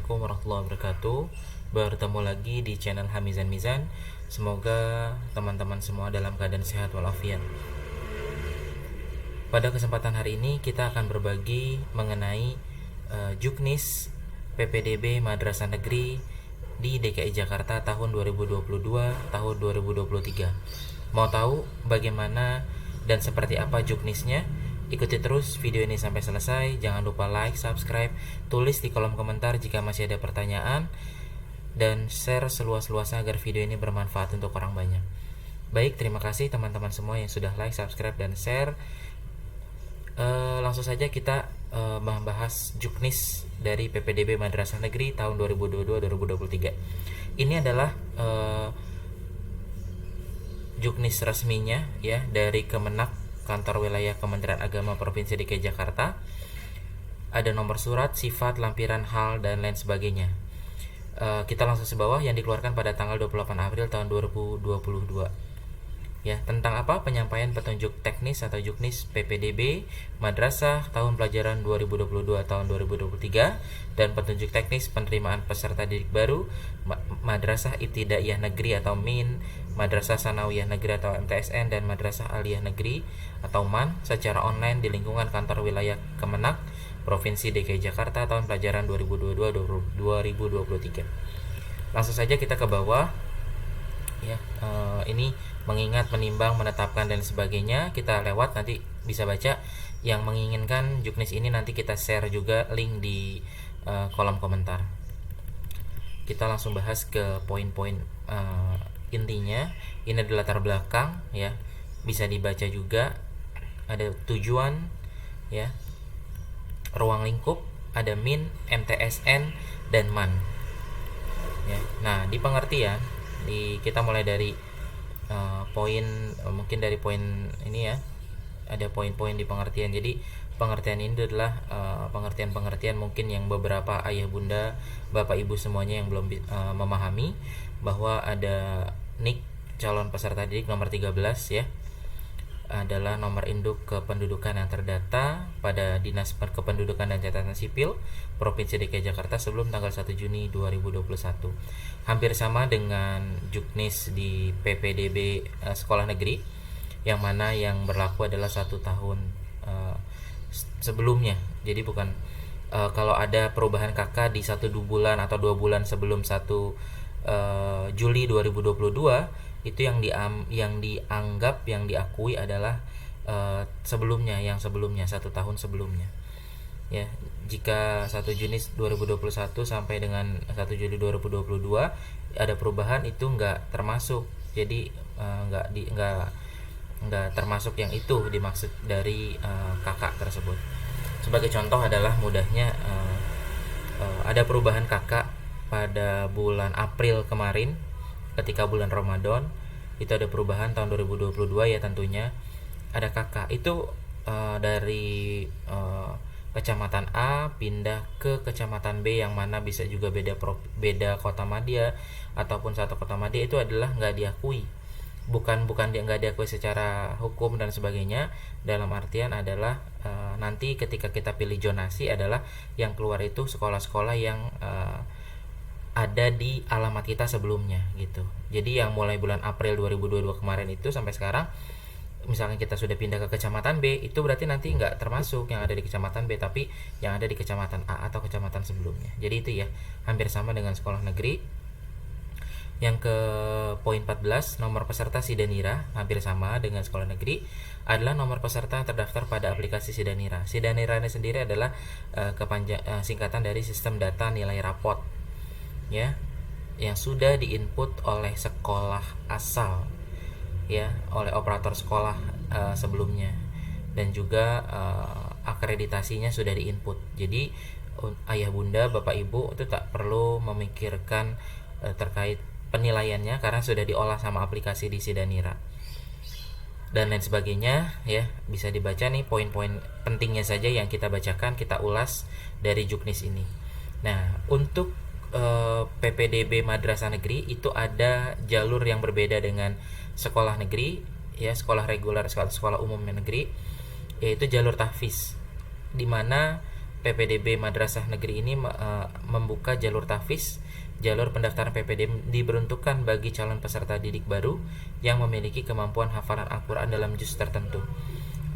Assalamualaikum warahmatullahi wabarakatuh. Bertemu lagi di channel Hamizan Mizan. Semoga teman-teman semua dalam keadaan sehat walafiat. Pada kesempatan hari ini kita akan berbagi mengenai Juknis PPDB Madrasah Negeri di DKI Jakarta tahun 2022 tahun 2023. Mau tahu bagaimana dan seperti apa Juknisnya? Ikuti terus video ini sampai selesai. Jangan lupa like, subscribe, tulis di kolom komentar jika masih ada pertanyaan, dan share seluas-luasnya agar video ini bermanfaat untuk orang banyak. Baik, terima kasih teman-teman semua yang sudah like, subscribe, dan share. Langsung saja kita membahas Juknis dari PPDB Madrasah Negeri tahun 2022-2023. Ini adalah Juknis resminya ya dari Kemenak, Kantor Wilayah Kementerian Agama Provinsi DKI Jakarta. Ada nomor surat, sifat, lampiran, hal, dan lain sebagainya. Kita langsung ke bawah, yang dikeluarkan pada tanggal 28 April tahun 2022. Ya, tentang apa? Penyampaian petunjuk teknis atau Juknis PPDB Madrasah tahun pelajaran 2022 tahun 2023 dan petunjuk teknis penerimaan peserta didik baru Madrasah Ibtidaiyah Negeri atau MIN, Madrasah Sanawiyah Negeri atau MTSN, dan Madrasah Aliyah Negeri atau MAN secara online di lingkungan Kantor Wilayah Kemenak Provinsi DKI Jakarta tahun pelajaran 2022-2023. Langsung saja kita ke bawah. Ya, ini mengingat, menimbang, menetapkan, dan sebagainya. Kita lewat, nanti bisa baca. Yang menginginkan Juknis ini nanti kita share juga link di kolom komentar. Kita langsung bahas ke poin-poin intinya. Ini adalah latar belakang ya, bisa dibaca juga. Ada tujuan ya, ruang lingkup, ada MIN, MTSN, dan MAN ya. Nah, di pengertian kita mulai dari poin, mungkin dari poin ini ya, ada poin-poin di pengertian. Jadi pengertian ini adalah pengertian-pengertian mungkin yang beberapa ayah bunda, bapak ibu semuanya yang belum memahami, bahwa ada NIK calon peserta didik nomor 13 ya, adalah nomor induk kependudukan yang terdata pada Dinas Kependudukan dan Catatan Sipil Provinsi DKI Jakarta sebelum tanggal 1 Juni 2021. Hampir sama dengan Juknis di PPDB sekolah negeri, yang mana yang berlaku adalah 1 tahun sebelumnya. Jadi bukan kalau ada perubahan KK di 1-2 bulan atau 2 bulan sebelum 1 Juli 2022, itu yang dianggap, yang diakui adalah sebelumnya, yang sebelumnya 1 tahun sebelumnya ya. Jika 1 Juni 2021 sampai dengan 1 Juli 2022 ada perubahan, itu enggak termasuk. Jadi enggak termasuk yang itu dimaksud dari kakak tersebut. Sebagai contoh adalah mudahnya ada perubahan kakak pada bulan April kemarin, ketika bulan Ramadan itu ada perubahan tahun 2022 ya, tentunya ada kakak itu dari kecamatan A pindah ke kecamatan B, yang mana bisa juga beda kota madya ataupun satu kota madya, itu adalah nggak diakui. Bukan dia nggak diakui secara hukum dan sebagainya, dalam artian adalah nanti ketika kita pilih zonasi adalah yang keluar itu sekolah-sekolah yang ada di alamat kita sebelumnya gitu. Jadi yang mulai bulan April 2022 kemarin itu sampai sekarang, misalnya kita sudah pindah ke kecamatan B, itu berarti nanti nggak termasuk yang ada di kecamatan B, tapi yang ada di kecamatan A atau kecamatan sebelumnya. Jadi itu ya, hampir sama dengan sekolah negeri. Yang ke poin 14, nomor peserta Sidanira, hampir sama dengan sekolah negeri, adalah nomor peserta yang terdaftar pada aplikasi Sidanira. Sidanira ini sendiri adalah singkatan dari Sistem Data Nilai Rapot ya, yang sudah diinput oleh sekolah asal ya, oleh operator sekolah sebelumnya, dan juga akreditasinya sudah diinput. Jadi ayah bunda, bapak ibu itu tak perlu memikirkan terkait penilaiannya karena sudah diolah sama aplikasi di Sidanira dan lain sebagainya ya. Bisa dibaca nih poin-poin pentingnya saja yang kita bacakan, kita ulas dari Juknis ini. Nah, untuk PPDB Madrasah Negeri itu ada jalur yang berbeda dengan sekolah negeri ya, sekolah reguler, sekolah umum negeri, yaitu jalur tahfiz, di mana PPDB Madrasah Negeri ini membuka jalur tahfiz. Jalur pendaftaran PPDB diperuntukkan bagi calon peserta didik baru yang memiliki kemampuan hafalan Al-Quran dalam juz tertentu.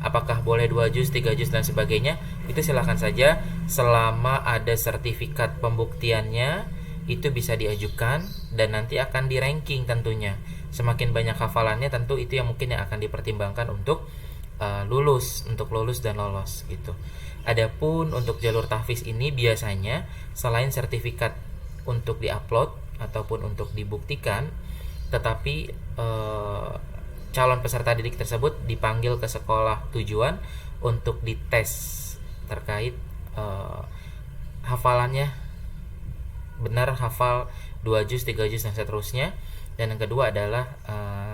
Apakah boleh 2 juz, 3 juz dan sebagainya? Itu silakan saja, selama ada sertifikat pembuktiannya itu bisa diajukan dan nanti akan di ranking tentunya. Semakin banyak hafalannya tentu itu yang mungkin yang akan dipertimbangkan untuk lulus dan lolos gitu. Adapun untuk jalur tahfiz ini biasanya selain sertifikat untuk diupload ataupun untuk dibuktikan, tetapi calon peserta didik tersebut dipanggil ke sekolah tujuan untuk dites terkait hafalannya benar hafal 2 juz, 3 juz dan seterusnya. Dan yang kedua adalah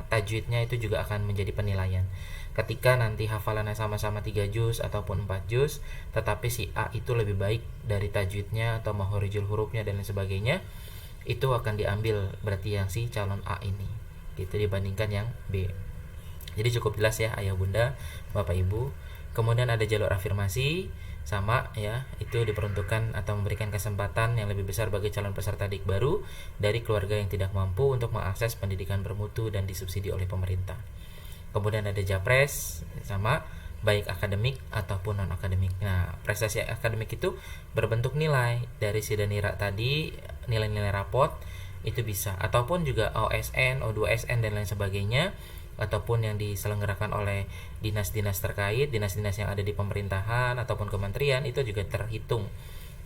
tajwidnya itu juga akan menjadi penilaian. Ketika nanti hafalannya sama-sama 3 juz ataupun 4 juz, tetapi si A itu lebih baik dari tajwidnya atau makhorijul hurufnya dan lain sebagainya, itu akan diambil berarti yang si calon A ini gitu dibandingkan yang B. Jadi cukup jelas ya ayah bunda, bapak ibu. Kemudian ada jalur afirmasi, sama ya, itu diperuntukkan atau memberikan kesempatan yang lebih besar bagi calon peserta didik baru dari keluarga yang tidak mampu untuk mengakses pendidikan bermutu dan disubsidi oleh pemerintah. Kemudian ada japres, sama baik akademik ataupun non akademik. Nah, prestasi akademik itu berbentuk nilai dari Sidanira tadi, nilai-nilai rapot itu bisa, ataupun juga OSN, O2SN dan lain sebagainya, ataupun yang diselenggarakan oleh dinas-dinas terkait, dinas-dinas yang ada di pemerintahan ataupun kementerian, itu juga terhitung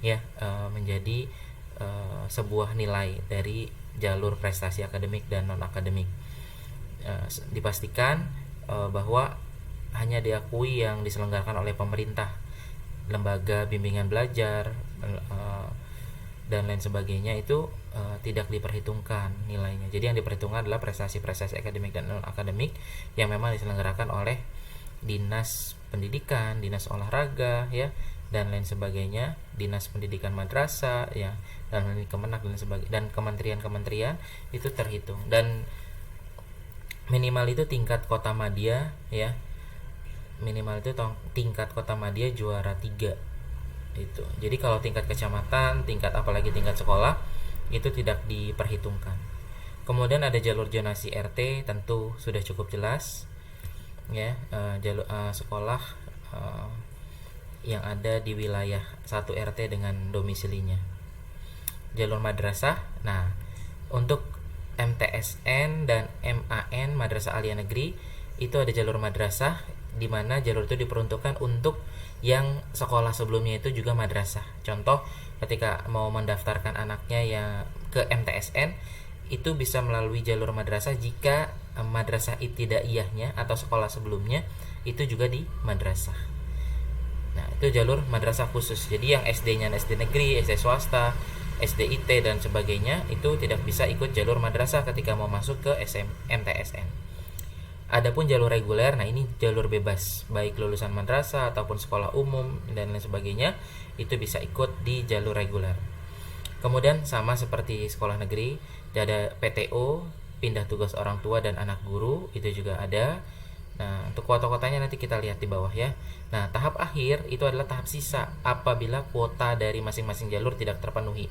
ya menjadi sebuah nilai dari jalur prestasi akademik dan non akademik. Dipastikan bahwa hanya diakui yang diselenggarakan oleh pemerintah, lembaga bimbingan belajar dan lain sebagainya itu tidak diperhitungkan nilainya. Jadi yang diperhitungkan adalah prestasi-prestasi akademik dan non akademik yang memang diselenggarakan oleh dinas pendidikan, dinas olahraga ya dan lain sebagainya, dinas pendidikan madrasah ya dan Kemenak dan sebagainya, dan kementerian-kementerian itu terhitung. Dan minimal itu tingkat kota madya ya, minimal itu tingkat kota madya juara 3 itu. Jadi kalau tingkat kecamatan, tingkat apalagi tingkat sekolah itu tidak diperhitungkan. Kemudian ada jalur zonasi RT, tentu sudah cukup jelas ya, jalur sekolah yang ada di wilayah 1 RT dengan domisilinya. Jalur madrasah, nah untuk MTSN dan MAN Madrasah Aliyah Negeri itu ada jalur madrasah, di mana jalur itu diperuntukkan untuk yang sekolah sebelumnya itu juga madrasah. Contoh ketika mau mendaftarkan anaknya ya ke MTSN itu bisa melalui jalur madrasah jika madrasah ibtidaiyahnya atau sekolah sebelumnya itu juga di madrasah. Nah, itu jalur madrasah khusus. Jadi yang SD-nya SD negeri, SD swasta, SDIT dan sebagainya itu tidak bisa ikut jalur madrasah ketika mau masuk ke MTSN. Adapun jalur reguler, nah ini jalur bebas, baik lulusan madrasah ataupun sekolah umum dan lain sebagainya itu bisa ikut di jalur reguler. Kemudian sama seperti sekolah negeri, ada PTO, pindah tugas orang tua dan anak guru, itu juga ada. Nah, untuk kuota-kuotanya nanti kita lihat di bawah ya. Nah, tahap akhir itu adalah tahap sisa apabila kuota dari masing-masing jalur tidak terpenuhi.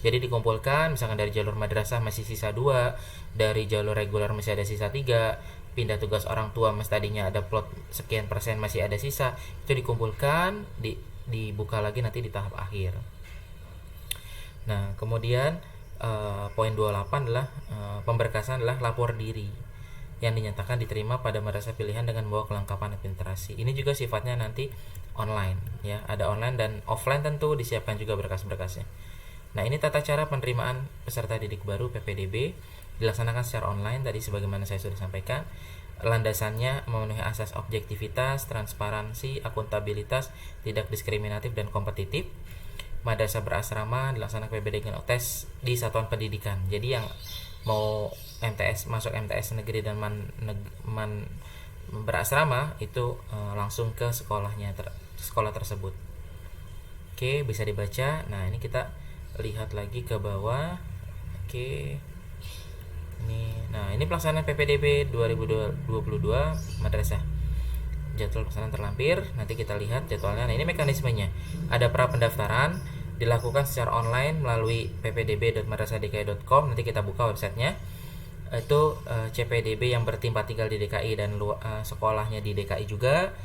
Jadi dikumpulkan, misalkan dari jalur madrasah masih sisa 2, dari jalur reguler masih ada sisa 3, pindah tugas orang tua mas tadinya ada plot sekian persen masih ada sisa, itu dikumpulkan, dibuka lagi nanti di tahap akhir. Nah, kemudian poin 28 adalah pemberkasan adalah lapor diri yang dinyatakan diterima pada madrasah pilihan dengan membawa kelengkapan administrasi. Ini juga sifatnya nanti online ya, ada online dan offline, tentu disiapkan juga berkas-berkasnya. Nah, ini tata cara penerimaan peserta didik baru PPDB dilaksanakan secara online tadi sebagaimana saya sudah sampaikan. Landasannya memenuhi asas objektivitas, transparansi, akuntabilitas, tidak diskriminatif dan kompetitif. Madrasah berasrama dilaksanakan PPDB dengan tes di satuan pendidikan. Jadi yang mau masuk MTS negeri dan man berasrama itu langsung ke sekolah tersebut. Oke, bisa dibaca. Nah, ini kita lihat lagi ke bawah. Oke. Ini pelaksanaan PPDB 2022 madrasah. jadwal pelaksanaan terlampir. Nanti kita lihat jadwalnya. Nah, ini mekanismenya. Ada pra pendaftaran dilakukan secara online melalui ppdb.madrasahdki.com. Nanti kita buka websitenya. Itu CPDB yang bertempat tinggal di DKI dan sekolahnya di DKI juga.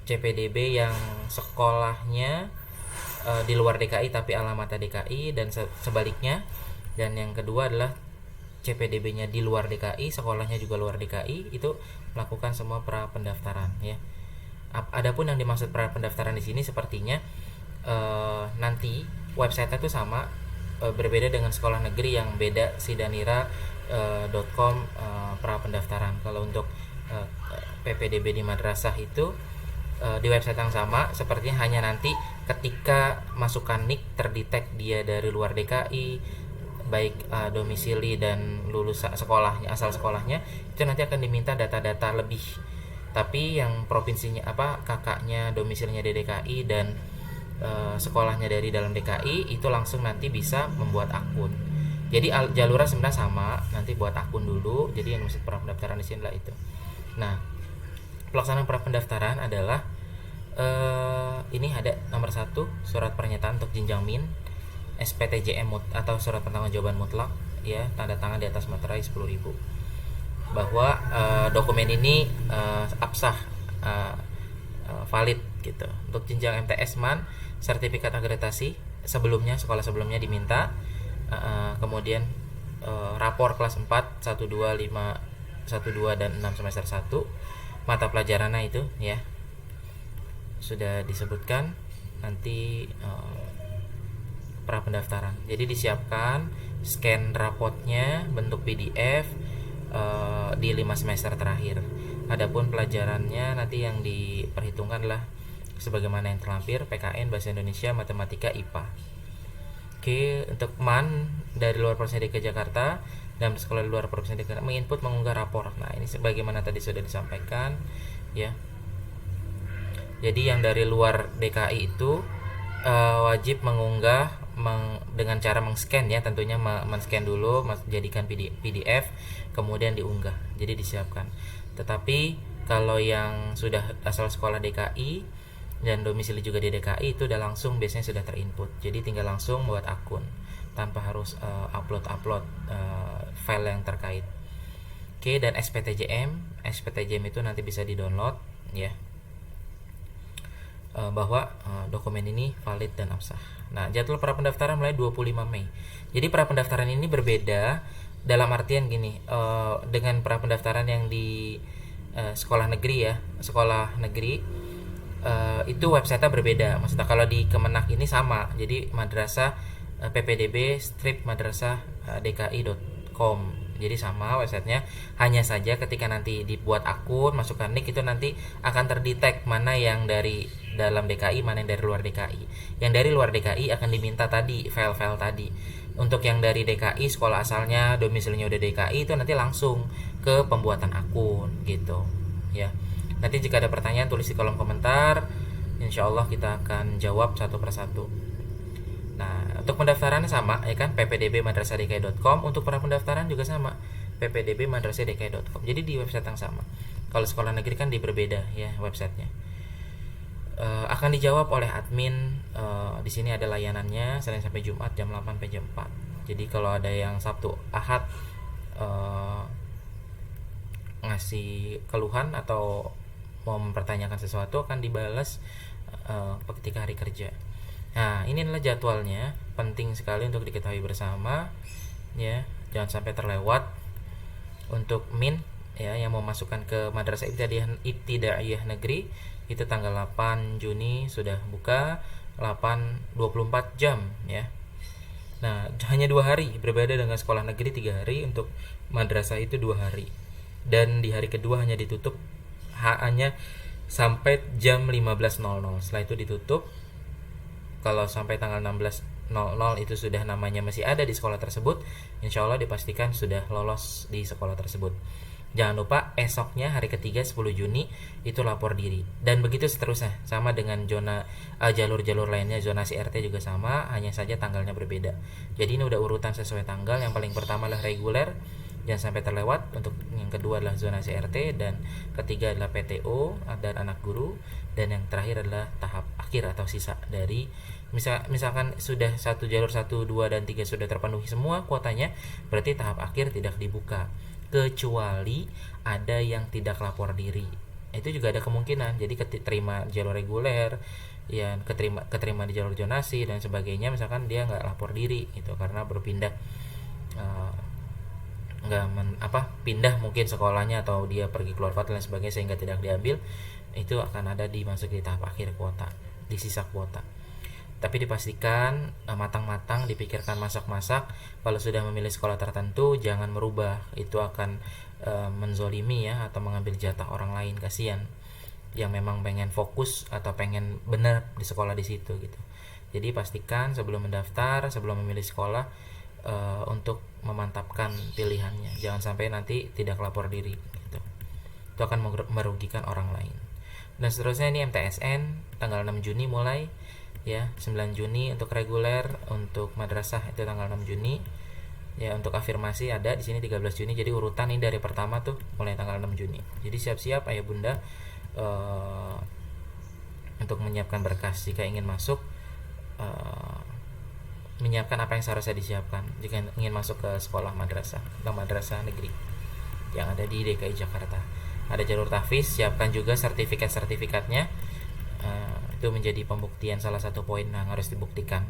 CPDB yang sekolahnya di luar DKI tapi alamatnya DKI dan sebaliknya. Dan yang kedua adalah CPDB-nya di luar DKI, sekolahnya juga luar DKI, itu melakukan semua pra pendaftaran ya. Adapun yang dimaksud pra pendaftaran di sini sepertinya nanti website-nya itu sama, berbeda dengan sekolah negeri yang beda sidanira.com pra pendaftaran. Kalau untuk PPDB di madrasah itu di website yang sama, sepertinya hanya nanti ketika masukkan NIK terdetek dia dari luar DKI, baik domisili dan lulus sekolahnya, asal sekolahnya, itu nanti akan diminta data-data lebih. Tapi yang provinsinya kakaknya domisilinya di DKI dan sekolahnya dari dalam DKI, itu langsung nanti bisa membuat akun. Jadi jalurnya sebenarnya sama, nanti buat akun dulu. Jadi yang maksud pra pendaftaran di sini adalah itu. Nah, pelaksanaan pra pendaftaran adalah ini ada nomor 1, surat pernyataan untuk jenjang min, SPTJM atau surat pertanggung jawaban mutlak ya, tanda tangan di atas materai 10.000 bahwa dokumen ini absah, valid gitu. Untuk jenjang MTS MAN, sertifikat akreditasi sebelumnya, sekolah sebelumnya diminta, kemudian rapor kelas 4 1 2 5 1 2 dan 6 semester 1, mata pelajarannya itu ya sudah disebutkan nanti pra pendaftaran. Jadi disiapkan scan rapotnya bentuk PDF di 5 semester terakhir. Adapun pelajarannya nanti yang diperhitungkan adalah sebagaimana yang terlampir, PKN, Bahasa Indonesia, Matematika, IPA. Oke, untuk MAN dari luar Provinsi DKI Jakarta dan sekolah di luar Provinsi DKI Jakarta menginput mengunggah rapor. Nah, ini sebagaimana tadi sudah disampaikan ya. Jadi yang dari luar DKI itu wajib mengunggah dengan cara meng-scan ya, tentunya men-scan dulu, jadikan PDF, kemudian diunggah. Jadi disiapkan. Tetapi kalau yang sudah asal sekolah DKI dan domisili juga di DKI, itu udah langsung biasanya sudah terinput. Jadi tinggal langsung buat akun tanpa harus upload file yang terkait. Oke, dan SPTJM itu nanti bisa di-download ya. Bahwa dokumen ini valid dan absah. Nah, jadwal pra pendaftaran mulai 25 Mei. Jadi pra pendaftaran ini berbeda dalam artian gini, dengan pra pendaftaran yang di sekolah negeri ya, sekolah negeri itu website-nya berbeda. Maksudnya kalau di Kemenak ini sama. Jadi madrasah ppdb-madrasahdki.com. Jadi sama websitenya, hanya saja ketika nanti dibuat akun, masukkan NIK, itu nanti akan terdetek mana yang dari dalam DKI, mana yang dari luar DKI. Yang dari luar DKI akan diminta tadi file-file tadi. Untuk yang dari DKI, sekolah asalnya, domisilinya udah DKI, itu nanti langsung ke pembuatan akun gitu ya. Nanti jika ada pertanyaan tulis di kolom komentar, insya Allah kita akan jawab satu persatu. Nah, untuk pendaftarannya sama ya kan, ppdb-madrasahdki.com. Untuk para pendaftaran juga sama, ppdb-madrasahdki.com. Jadi di website yang sama. Kalau sekolah negeri kan berbeda ya websitenya. Akan dijawab oleh admin. Di sini ada layanannya Senin sampai Jumat jam 8 sampai jam 4. Jadi kalau ada yang Sabtu Ahad ngasih keluhan atau mau mempertanyakan sesuatu, akan dibalas ketika hari kerja. Nah, ini adalah jadwalnya, penting sekali untuk diketahui bersama ya, jangan sampai terlewat. Untuk min ya, yang mau masukkan ke Madrasah Ibtidaiyah Negeri itu tanggal 8 Juni sudah buka, 24 jam ya. Nah, hanya 2 hari, berbeda dengan sekolah negeri 3 hari, untuk madrasah itu 2 hari. Dan di hari kedua hanya ditutup hanya sampai jam 15.00. Setelah itu ditutup. Kalau sampai tanggal 16.00 itu sudah namanya masih ada di sekolah tersebut, insya Allah dipastikan sudah lolos di sekolah tersebut. Jangan lupa esoknya hari ketiga 10 Juni itu lapor diri. Dan begitu seterusnya, sama dengan jalur-jalur lainnya. Zonasi RT juga sama, hanya saja tanggalnya berbeda. Jadi ini udah urutan sesuai tanggal. Yang paling pertama adalah reguler, jangan sampai terlewat. Untuk yang kedua adalah zonasi RT, dan ketiga adalah PTO dan anak guru, dan yang terakhir adalah tahap akhir atau sisa dari misalkan sudah satu jalur 1, 2, dan 3 sudah terpenuhi semua kuotanya, berarti tahap akhir tidak dibuka kecuali ada yang tidak lapor diri. Itu juga ada kemungkinan, jadi keterima jalur reguler, ya keterima di jalur zonasi dan sebagainya, misalkan dia nggak lapor diri itu karena berpindah pindah mungkin sekolahnya, atau dia pergi keluar kota dan sebagainya sehingga tidak diambil, itu akan ada dimasuk di tahap akhir kuota, di sisa kuota. Tapi dipastikan matang-matang, dipikirkan masak-masak. Kalau sudah memilih sekolah tertentu, jangan merubah, itu akan menzolimi ya, atau mengambil jatah orang lain. Kasihan yang memang pengen fokus atau pengen benar di sekolah di situ gitu. Jadi pastikan sebelum mendaftar, sebelum memilih sekolah, untuk memantapkan pilihannya, jangan sampai nanti tidak lapor diri gitu. Itu akan merugikan orang lain. Dan seterusnya ini MTSN tanggal 6 Juni mulai ya, 9 Juni untuk reguler, untuk madrasah itu tanggal 6 Juni ya, untuk afirmasi ada di sini 13 Juni. Jadi urutan ini dari pertama tuh mulai tanggal 6 Juni. Jadi siap-siap ayah bunda untuk menyiapkan berkas jika ingin masuk, menyiapkan apa yang seharusnya disiapkan jika ingin masuk ke sekolah madrasah atau madrasah negeri yang ada di DKI Jakarta. Ada jalur tahfiz, siapkan juga sertifikatnya. Itu menjadi pembuktian, salah satu poin yang harus dibuktikan.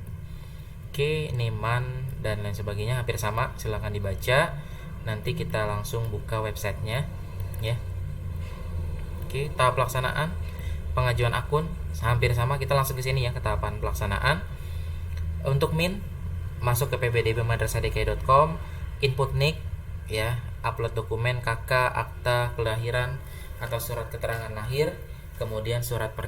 Oke, Neman dan lain sebagainya hampir sama, silahkan dibaca. Nanti kita langsung buka websitenya ya. Oke, tahap pelaksanaan pengajuan akun hampir sama, kita langsung ke sini ya, ke tahapan pelaksanaan. Untuk min, masuk ke ppdbmadrasahdki.com, input NIK ya, upload dokumen KK, akta kelahiran atau surat keterangan lahir, kemudian surat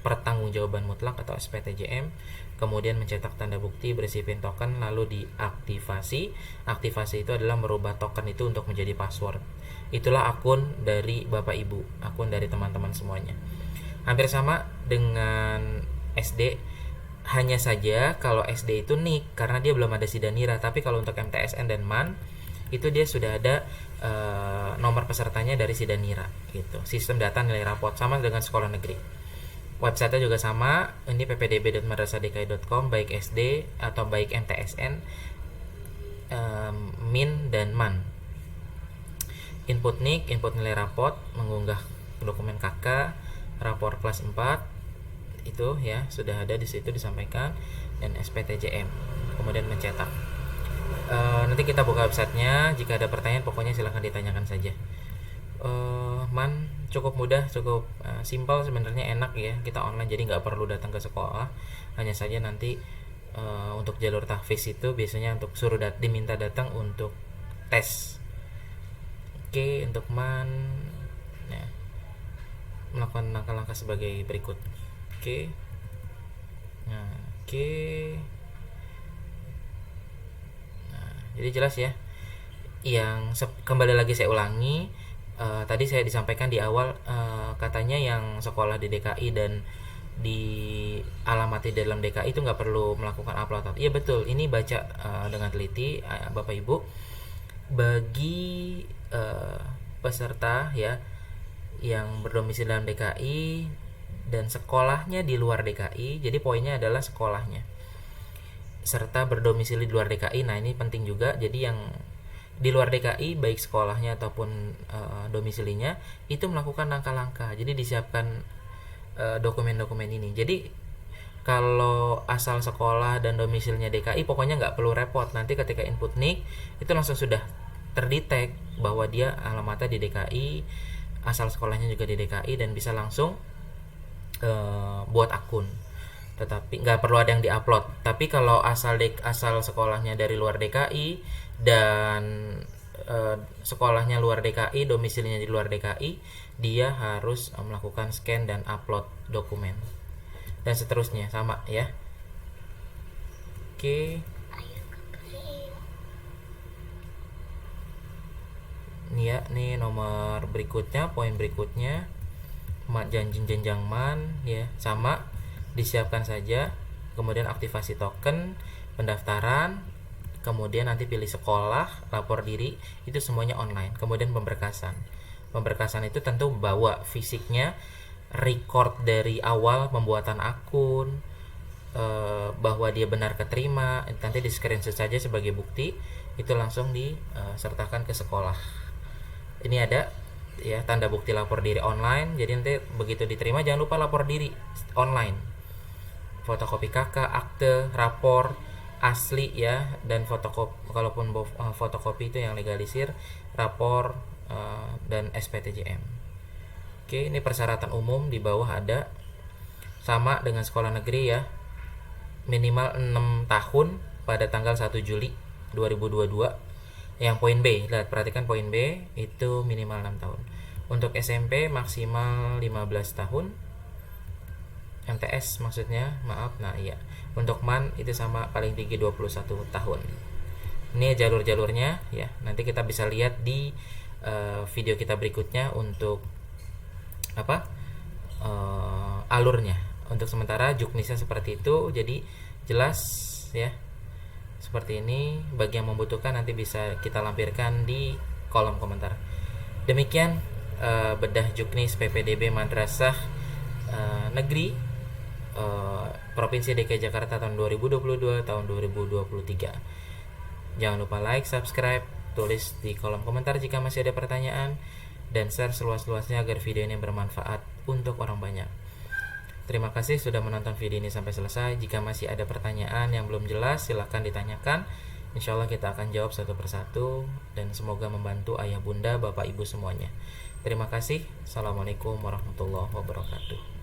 pertanggungjawaban mutlak atau SPTJM, kemudian mencetak tanda bukti, berisi pin token, lalu diaktifasi. Aktivasi itu adalah merubah token itu untuk menjadi password. Itulah akun dari Bapak Ibu, akun dari teman-teman semuanya. Hampir sama dengan SD, hanya saja kalau SD itu NIK karena dia belum ada Sidanira, tapi kalau untuk MTSN dan MAN itu dia sudah ada nomor pesertanya dari Sidanira gitu. Sistem data nilai rapot sama dengan sekolah negeri. Website-nya juga sama, ini ppdb.madrasahdki.com, baik SD atau baik MTSN, MIN dan MAN. Input NIK, input nilai rapot, mengunggah dokumen KK, rapor kelas 4 itu ya sudah ada di situ disampaikan, dan SPTJM, kemudian mencetak. Nanti kita buka websitenya, jika ada pertanyaan pokoknya silahkan ditanyakan saja. MAN cukup mudah, cukup simpel sebenarnya, enak ya, kita online jadi nggak perlu datang ke sekolah. Hanya saja nanti untuk jalur tahfiz itu biasanya untuk diminta datang untuk tes. Oke, untuk MAN ya, melakukan langkah-langkah sebagai berikut. Oke. Nah, oke. Nah, jadi jelas ya. Yang kembali lagi saya ulangi, tadi saya disampaikan di awal, katanya yang sekolah di DKI dan di alamati dalam DKI itu nggak perlu melakukan upload. Iya betul, ini baca dengan teliti Bapak Ibu. Bagi peserta ya yang berdomisili dalam DKI dan sekolahnya di luar DKI, jadi poinnya adalah sekolahnya, serta berdomisili di luar DKI. Nah ini penting juga, jadi yang di luar DKI baik sekolahnya ataupun domisilinya itu melakukan langkah-langkah, jadi disiapkan dokumen-dokumen ini. Jadi kalau asal sekolah dan domisilinya DKI pokoknya nggak perlu repot, nanti ketika input NIK itu langsung sudah terdetek bahwa dia alamatnya di DKI, asal sekolahnya juga di DKI, dan bisa langsung buat akun. Tetapi nggak perlu ada yang diupload. Tapi kalau asal sekolahnya dari luar DKI dan sekolahnya luar DKI, domisilinya di luar DKI, dia harus melakukan scan dan upload dokumen, dan seterusnya sama ya. Oke. Nih ya, nih nomor berikutnya, poin berikutnya, jenjang MAN ya, sama disiapkan saja. Kemudian aktivasi token, pendaftaran, kemudian nanti pilih sekolah, lapor diri, itu semuanya online. Kemudian pemberkasan itu tentu bawa fisiknya, record dari awal pembuatan akun, bahwa dia benar keterima, nanti di screenshot saja sebagai bukti, itu langsung disertakan ke sekolah. Ini ada ya tanda bukti lapor diri online. Jadi nanti begitu diterima jangan lupa lapor diri online, fotokopi KK, akte, rapor asli ya, dan fotokopi, kalaupun fotokopi itu yang legalisir, rapor dan SPTJM. Oke, ini persyaratan umum di bawah ada, sama dengan sekolah negeri ya, minimal 6 tahun pada tanggal 1 Juli 2022. Yang poin B, lihat perhatikan poin B itu minimal 6 tahun. Untuk SMP maksimal 15 tahun. MTS maksudnya, maaf. Nah, iya. Untuk MAN itu sama, paling tinggi 21 tahun. Ini jalur-jalurnya ya. Nanti kita bisa lihat di video kita berikutnya untuk alurnya. Untuk sementara juknisnya seperti itu, jadi jelas ya. Seperti ini. Bagi yang membutuhkan nanti bisa kita lampirkan di kolom komentar. Demikian bedah juknis PPDB Madrasah Negeri Provinsi DKI Jakarta tahun 2022 tahun 2023. Jangan lupa like, subscribe, tulis di kolom komentar jika masih ada pertanyaan, dan share seluas-luasnya agar video ini bermanfaat untuk orang banyak. Terima kasih sudah menonton video ini sampai selesai. Jika masih ada pertanyaan yang belum jelas, silahkan ditanyakan. Insya Allah kita akan jawab satu persatu, dan semoga membantu ayah bunda, bapak ibu semuanya. Terima kasih. Assalamualaikum warahmatullahi wabarakatuh.